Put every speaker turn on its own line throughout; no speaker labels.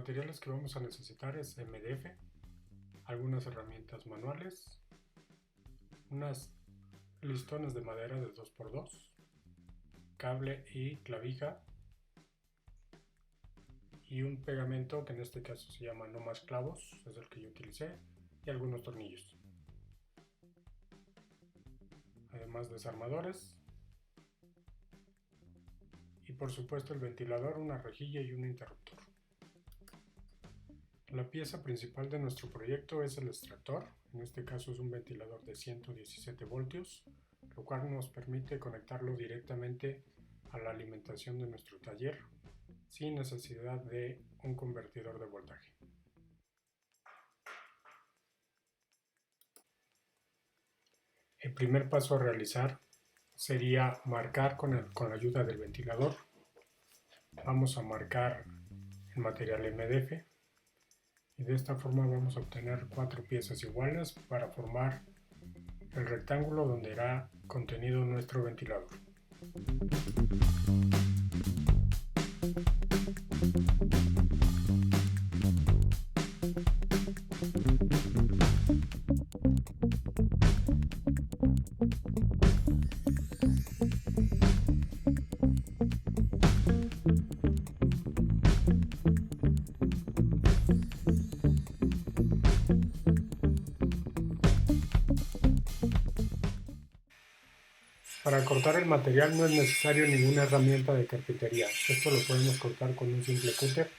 materiales que vamos a necesitar es MDF, algunas herramientas manuales, unas listones de madera de 2x2, cable y clavija y un pegamento que en este caso se llama no más clavos, es el que yo utilicé, y algunos tornillos. Además desarmadores y por supuesto el ventilador, una rejilla y un interruptor. La pieza principal de nuestro proyecto es el extractor, en este caso es un ventilador de 117 voltios, lo cual nos permite conectarlo directamente a la alimentación de nuestro taller sin necesidad de un convertidor de voltaje. El primer paso a realizar sería marcar con la ayuda del ventilador. Vamos a marcar el material MDF y de esta forma vamos a obtener 4 piezas iguales para formar el rectángulo donde irá contenido nuestro ventilador. Para cortar el material no es necesario ninguna herramienta de carpintería, esto lo podemos cortar con un simple cúter,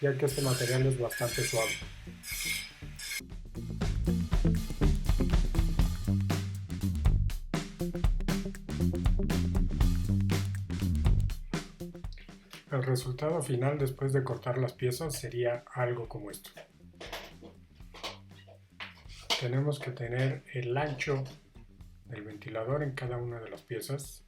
ya que este material es bastante suave. El resultado final después de cortar las piezas sería algo como esto. Tenemos que tener el ancho del ventilador en cada una de las piezas.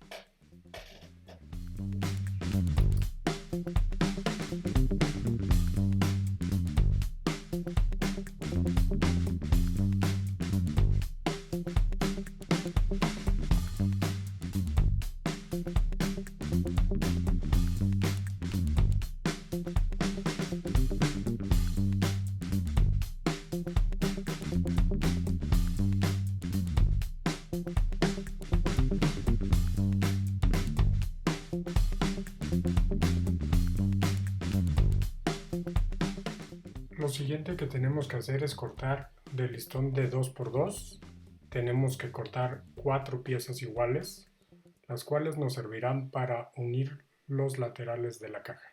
Lo siguiente que tenemos que hacer es cortar del listón de 2x2. Tenemos que cortar 4 piezas iguales, las cuales nos servirán para unir los laterales de la caja.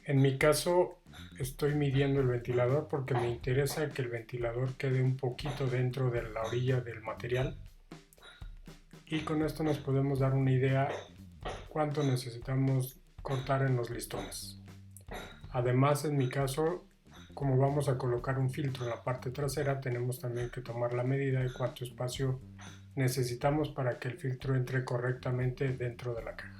En mi caso estoy midiendo el ventilador porque me interesa que el ventilador quede un poquito dentro de la orilla del material y con esto nos podemos dar una idea cuánto necesitamos cortar en los listones. Además, en mi caso, como vamos a colocar un filtro en la parte trasera, tenemos también que tomar la medida de cuánto espacio necesitamos para que el filtro entre correctamente dentro de la caja.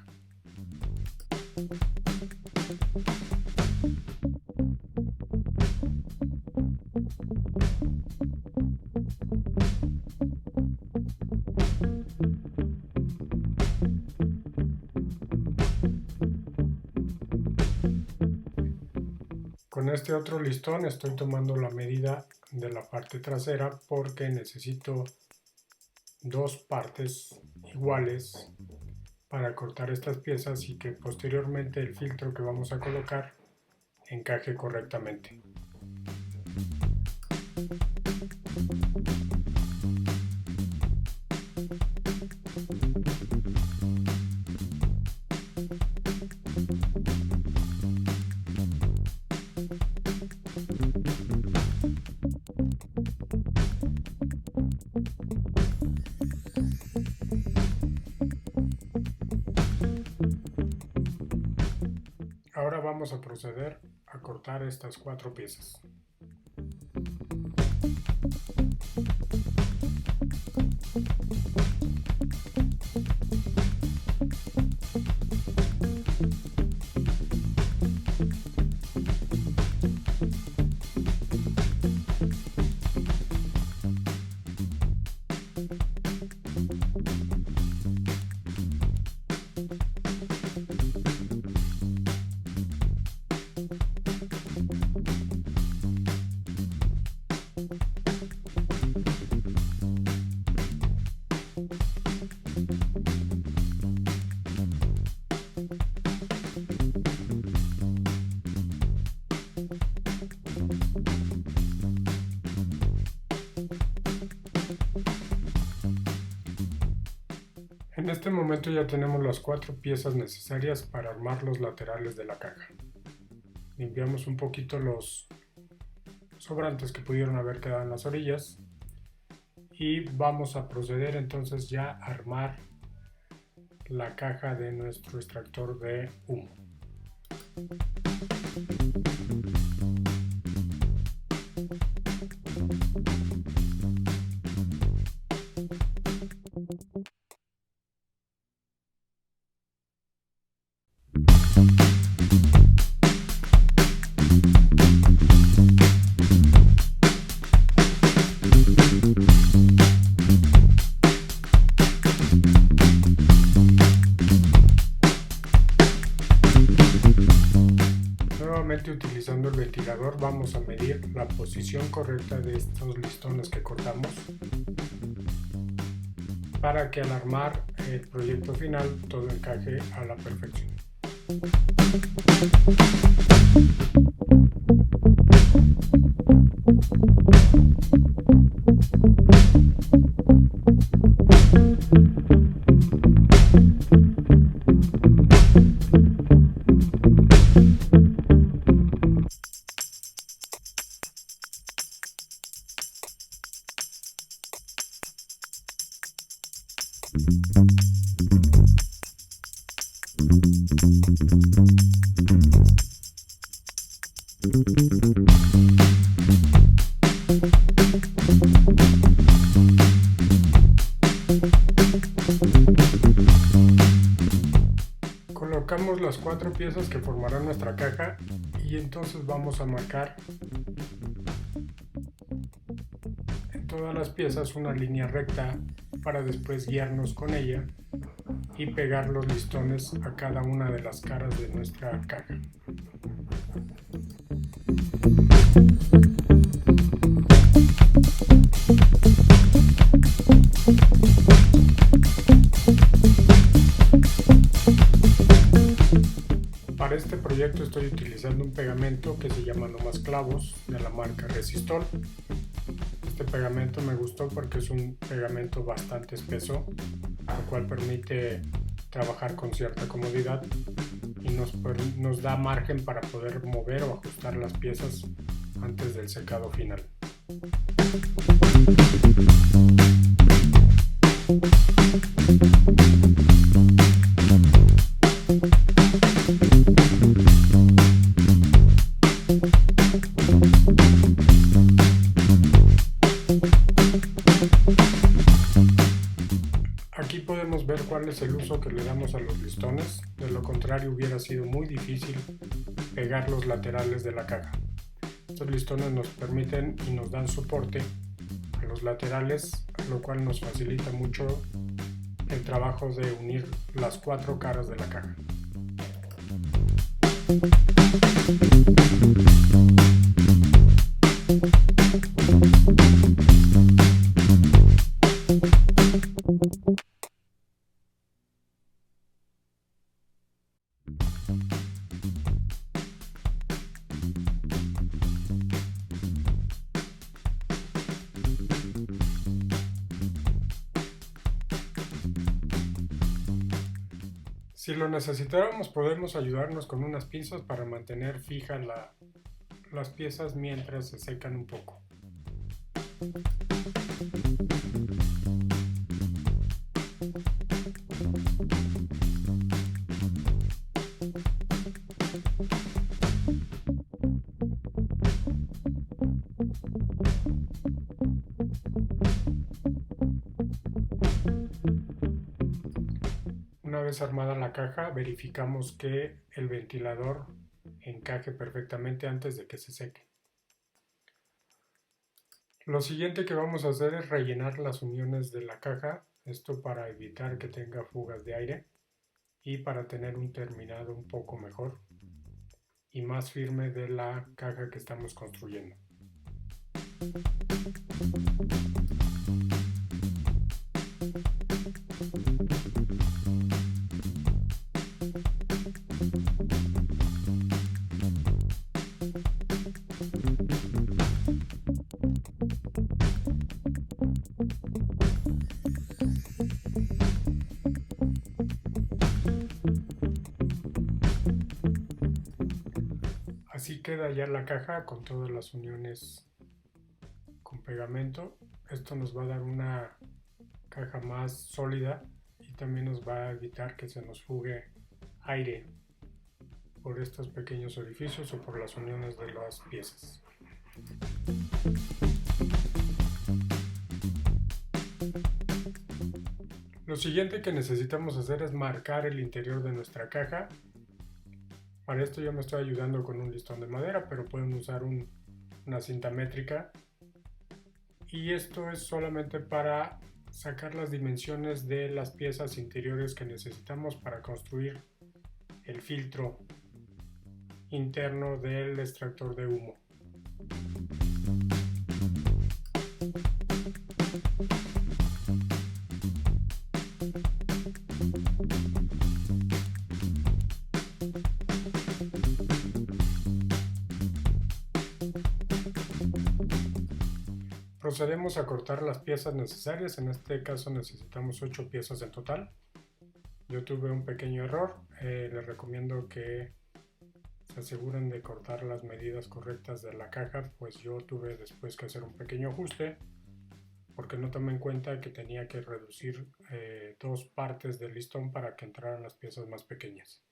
Con este otro listón estoy tomando la medida de la parte trasera porque necesito 2 partes iguales para cortar estas piezas y que posteriormente el filtro que vamos a colocar encaje correctamente. Ahora vamos a proceder a cortar estas 4 piezas. En este momento ya tenemos las 4 piezas necesarias para armar los laterales de la caja. Limpiamos un poquito los sobrantes que pudieron haber quedado en las orillas y vamos a proceder entonces ya a armar la caja de nuestro extractor de humo. Nuevamente, utilizando el ventilador, vamos a medir la posición correcta de estos listones que cortamos para que al armar el proyecto final todo encaje a la perfección. Colocamos las 4 piezas que formarán nuestra caja y entonces vamos a marcar en todas las piezas una línea recta para después guiarnos con ella y pegar los listones a cada una de las caras de nuestra caja. Para este proyecto estoy utilizando un pegamento que se llama No Más Clavos de la marca Resistol. Este pegamento me gustó porque es un pegamento bastante espeso, lo cual permite trabajar con cierta comodidad y nos da margen para poder mover o ajustar las piezas antes del secado final. Aquí podemos ver cuál es el uso que le damos a los listones, de lo contrario hubiera sido muy difícil pegar los laterales de la caja. Estos listones nos permiten y nos dan soporte a los laterales, lo cual nos facilita mucho el trabajo de unir las 4 caras de la caja. Si lo necesitáramos, podemos ayudarnos con unas pinzas para mantener fijas las piezas mientras se secan un poco. Una vez armada la caja, verificamos que el ventilador encaje perfectamente antes de que se seque. Lo siguiente que vamos a hacer es rellenar las uniones de la caja, esto para evitar que tenga fugas de aire y para tener un terminado un poco mejor y más firme de la caja que estamos construyendo. Así queda ya la caja con todas las uniones con pegamento. Esto nos va a dar una caja más sólida y también nos va a evitar que se nos fugue aire por estos pequeños orificios o por las uniones de las piezas. Lo siguiente que necesitamos hacer es marcar el interior de nuestra caja. Para esto yo me estoy ayudando con un listón de madera, pero pueden usar una cinta métrica. Y esto es solamente para sacar las dimensiones de las piezas interiores que necesitamos para construir el filtro interno del extractor de humo. Procedemos a cortar las piezas necesarias. En este caso necesitamos 8 piezas en total. Yo tuve un pequeño error. Les recomiendo que se aseguren de cortar las medidas correctas de la caja, pues yo tuve después que hacer un pequeño ajuste porque no tomé en cuenta que tenía que reducir 2 partes del listón para que entraran las piezas más pequeñas.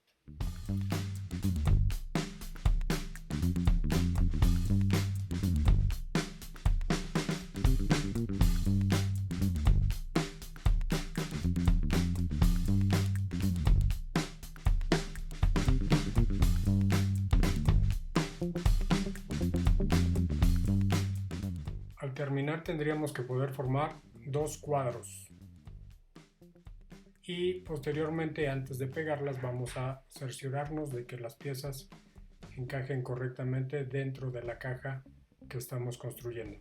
Al terminar tendríamos que poder formar 2 cuadros y posteriormente, antes de pegarlas, vamos a cerciorarnos de que las piezas encajen correctamente dentro de la caja que estamos construyendo.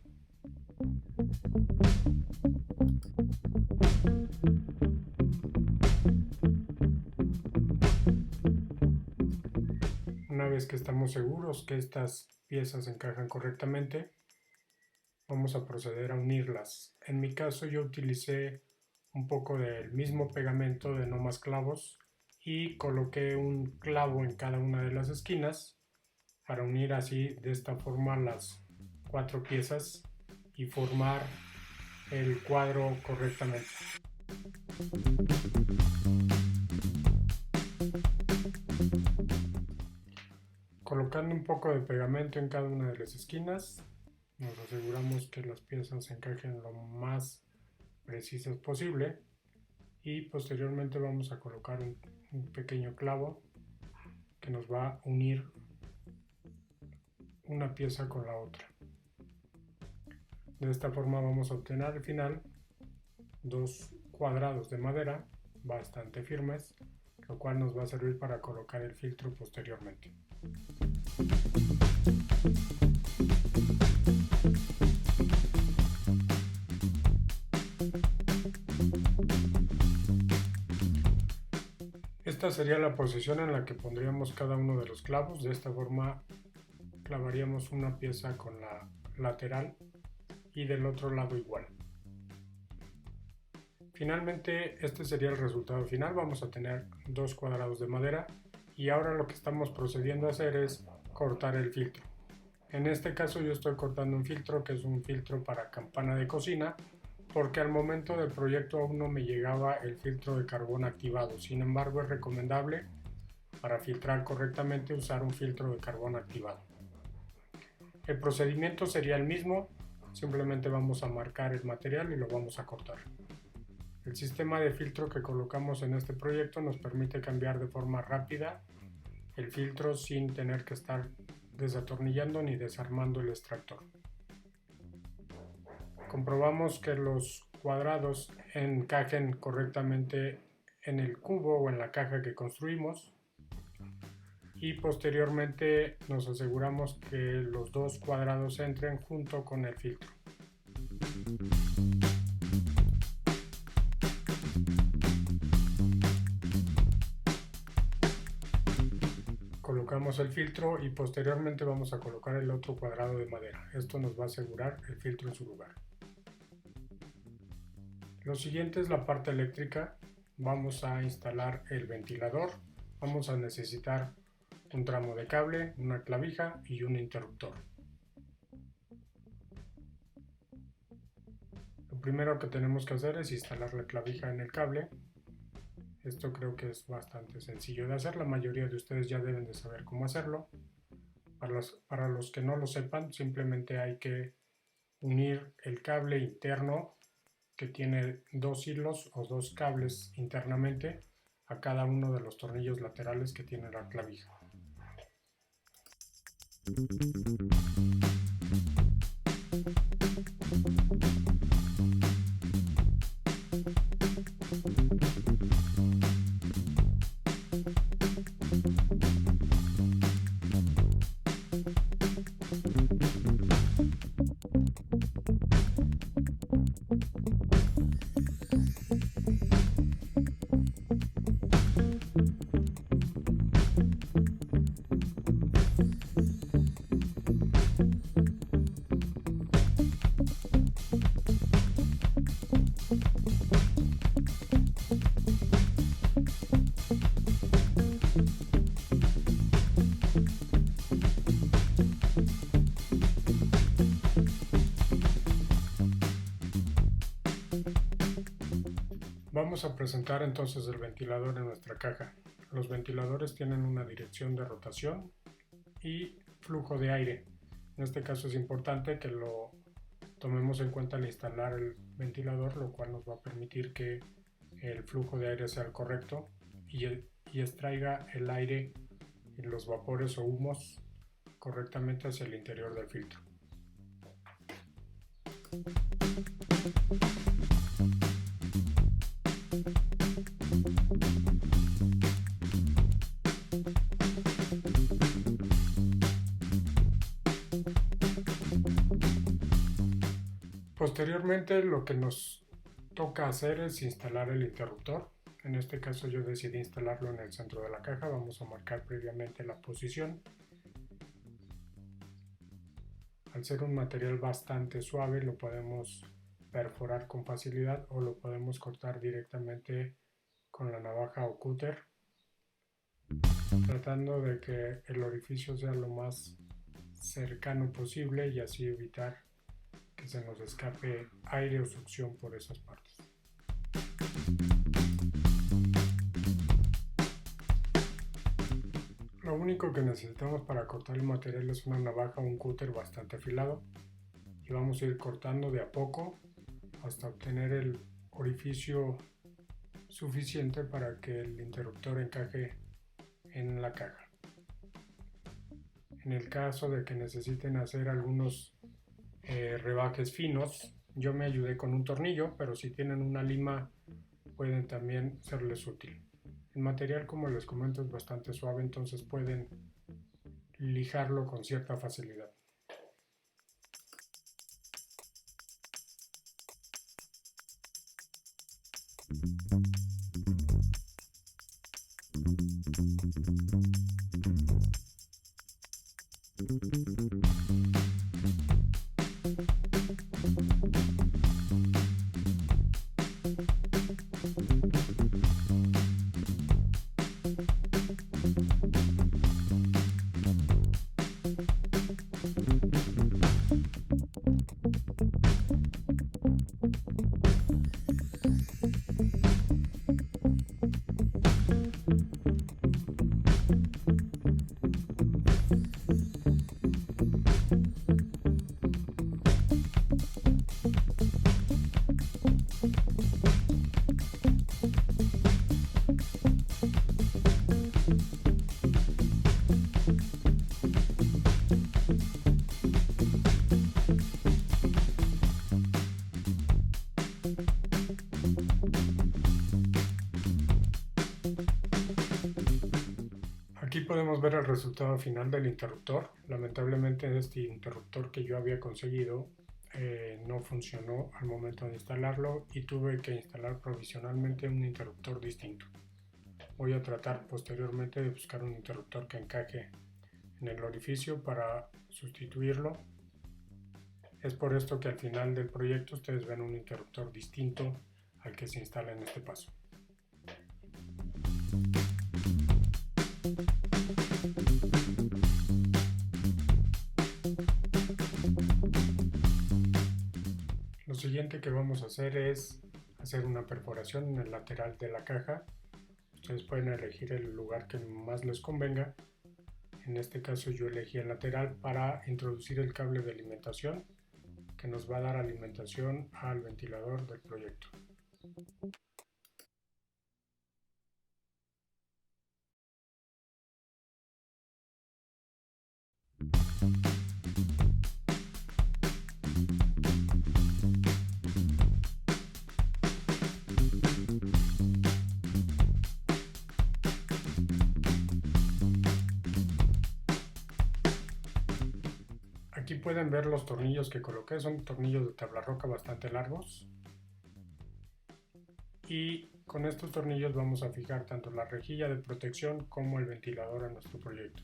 Una vez que estamos seguros que estas piezas encajan correctamente, vamos a proceder a unirlas. En mi caso yo utilicé un poco del mismo pegamento de no más clavos y coloqué un clavo en cada una de las esquinas para unir así de esta forma las 4 piezas y formar el cuadro correctamente. Colocando un poco de pegamento en cada una de las esquinas, nos aseguramos que las piezas encajen lo más precisas posible y posteriormente vamos a colocar un pequeño clavo que nos va a unir una pieza con la otra. De esta forma vamos a obtener al final 2 cuadrados de madera bastante firmes, lo cual nos va a servir para colocar el filtro posteriormente. Esta sería la posición en la que pondríamos cada uno de los clavos. De esta forma clavaríamos una pieza con la lateral y del otro lado igual. Finalmente, este sería el resultado final. Vamos a tener 2 cuadrados de madera y ahora lo que estamos procediendo a hacer es cortar el filtro. En este caso yo estoy cortando un filtro que es un filtro para campana de cocina, porque al momento del proyecto aún no me llegaba el filtro de carbón activado. Sin embargo, es recomendable para filtrar correctamente usar un filtro de carbón activado. El procedimiento sería el mismo, simplemente vamos a marcar el material y lo vamos a cortar. El sistema de filtro que colocamos en este proyecto nos permite cambiar de forma rápida el filtro sin tener que estar desatornillando ni desarmando el extractor. Comprobamos que los cuadrados encajen correctamente en el cubo o en la caja que construimos y posteriormente nos aseguramos que los 2 cuadrados entren junto con el filtro. Colocamos el filtro y posteriormente vamos a colocar el otro cuadrado de madera. Esto nos va a asegurar el filtro en su lugar. Lo siguiente es la parte eléctrica. Vamos a instalar el ventilador. Vamos a necesitar un tramo de cable, una clavija y un interruptor. Lo primero que tenemos que hacer es instalar la clavija en el cable. Esto creo que es bastante sencillo de hacer, la mayoría de ustedes ya deben de saber cómo hacerlo. Para los que no lo sepan, simplemente hay que unir el cable interno que tiene dos hilos o dos cables internamente a cada uno de los tornillos laterales que tiene la clavija. Vamos a presentar entonces el ventilador en nuestra caja. Los ventiladores tienen una dirección de rotación y flujo de aire. En este caso es importante que lo tomemos en cuenta al instalar el ventilador, lo cual nos va a permitir que el flujo de aire sea el correcto y extraiga el aire y los vapores o humos correctamente hacia el interior del filtro. Posteriormente lo que nos toca hacer es instalar el interruptor. En este caso yo decidí instalarlo en el centro de la caja. Vamos a marcar previamente la posición. Al ser un material bastante suave lo podemos perforar con facilidad o lo podemos cortar directamente con la navaja o cúter, tratando de que el orificio sea lo más cercano posible y así evitar que se nos escape aire o succión por esas partes. Lo único que necesitamos para cortar el material es una navaja o un cúter bastante afilado y vamos a ir cortando de a poco hasta obtener el orificio suficiente para que el interruptor encaje en la caja. En el caso de que necesiten hacer algunos rebajes finos, yo me ayudé con un tornillo, pero si tienen una lima pueden también serles útil. El material, como les comento, es bastante suave, entonces pueden lijarlo con cierta facilidad. Aquí podemos ver el resultado final del interruptor. Lamentablemente este interruptor que yo había conseguido no funcionó al momento de instalarlo y tuve que instalar provisionalmente un interruptor distinto. Voy a tratar posteriormente de buscar un interruptor que encaje en el orificio para sustituirlo. Es por esto que al final del proyecto ustedes ven un interruptor distinto al que se instala en este paso. siguiente que vamos a hacer es hacer una perforación en el lateral de la caja. Ustedes pueden elegir el lugar que más les convenga. En este caso yo elegí el lateral para introducir el cable de alimentación que nos va a dar alimentación al ventilador del proyecto. Aquí pueden ver los tornillos que coloqué, son tornillos de tabla roca bastante largos. Y con estos tornillos vamos a fijar tanto la rejilla de protección como el ventilador a nuestro proyecto.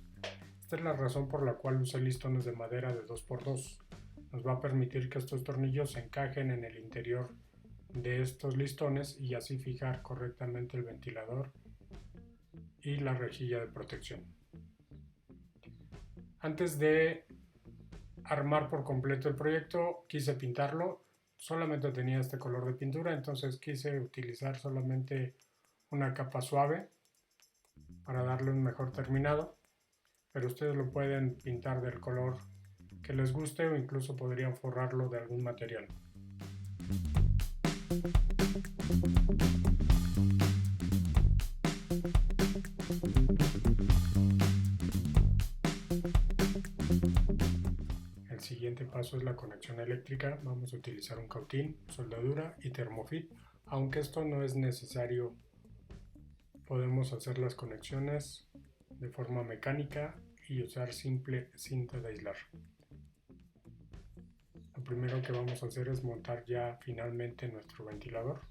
Esta es la razón por la cual usé listones de madera de 2x2. Nos va a permitir que estos tornillos se encajen en el interior de estos listones y así fijar correctamente el ventilador y la rejilla de protección. Antes de armar por completo el proyecto quise pintarlo. Solamente tenía este color de pintura, entonces quise utilizar solamente una capa suave para darle un mejor terminado, pero ustedes lo pueden pintar del color que les guste o incluso podrían forrarlo de algún material. El siguiente paso es la conexión eléctrica. Vamos a utilizar un cautín, soldadura y termofit. Aunque esto no es necesario, podemos hacer las conexiones de forma mecánica y usar simple cinta de aislar. Lo primero que vamos a hacer es montar ya finalmente nuestro ventilador.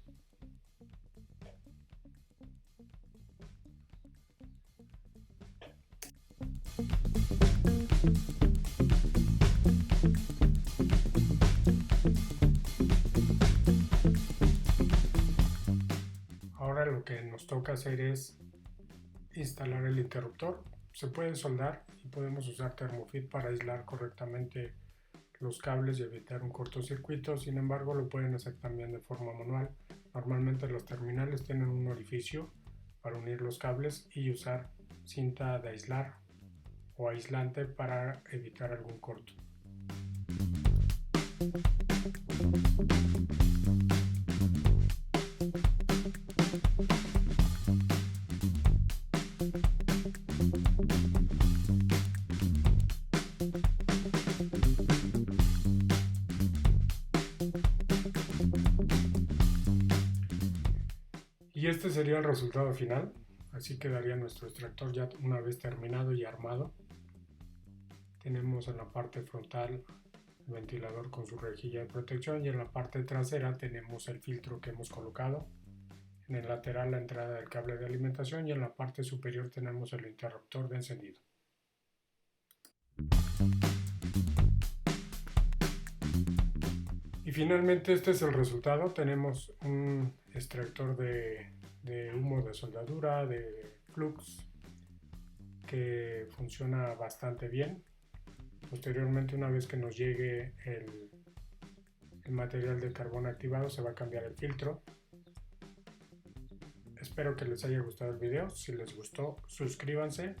Ahora lo que nos toca hacer es instalar el interruptor. Se puede soldar y podemos usar termofit para aislar correctamente los cables y evitar un cortocircuito. Sin embargo, lo pueden hacer también de forma manual. Normalmente los terminales tienen un orificio para unir los cables y usar cinta de aislar o aislante para evitar algún corto. Y este sería el resultado final. Así quedaría nuestro extractor ya una vez terminado y armado. Tenemos en la parte frontal el ventilador con su rejilla de protección y en la parte trasera tenemos el filtro que hemos colocado. En el lateral la entrada del cable de alimentación y en la parte superior tenemos el interruptor de encendido. Y finalmente este es el resultado. Tenemos un extractor de humo de soldadura, de flux, que funciona bastante bien. Posteriormente, una vez que nos llegue el material de carbón activado, se va a cambiar el filtro. Espero que les haya gustado el video. Si les gustó, suscríbanse.